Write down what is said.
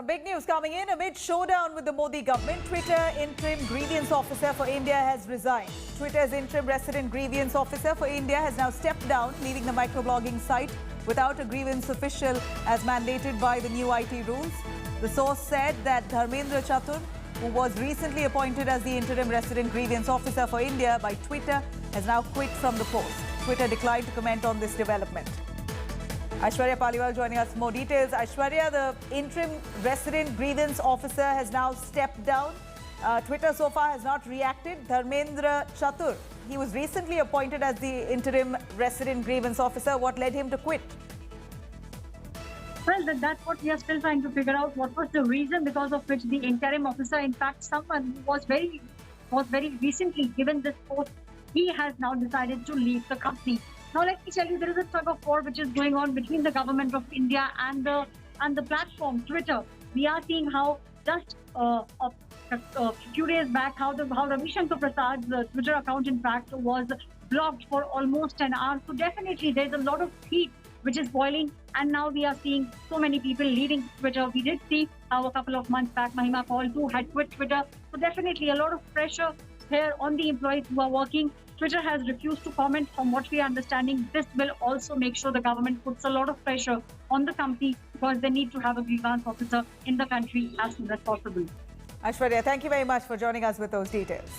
Some big news coming in amid showdown with the Modi government. Twitter interim grievance officer for India has resigned. Twitter's interim resident grievance officer for India has now stepped down, leaving the microblogging site without a grievance official as mandated by the new IT rules. The source said that Dharmendra Chatur, who was recently appointed as the interim resident grievance officer for India by Twitter, has now quit from the post. Twitter declined to comment on this development. Aishwarya Paliwal joining us for more details. Aishwarya, the interim resident grievance officer has now stepped down. Twitter so far has not reacted. Dharmendra Chatur, he was recently appointed as the interim resident grievance officer. What led him to quit? Well, that's what we are still trying to figure out. What was the reason because of which the interim officer, in fact, someone who was very recently given this post, he has now decided to leave the company. Now, let me tell you, there is a tug of war which is going on between the government of India and the platform Twitter. We are seeing how just a few days back, how Ravi Shankar Prasad's Twitter account, in fact, was blocked for almost an hour. So definitely, there's a lot of heat which is boiling, and now we are seeing so many people leaving Twitter. We did see how a couple of months back, Mahima Paul too had quit Twitter. So definitely a lot of pressure here on the employees who are working. Twitter has refused to comment. From what we are understanding, this will also make sure the government puts a lot of pressure on the company because they need to have a grievance officer in the country as soon as possible. Aishwarya, thank you very much for joining us with those details.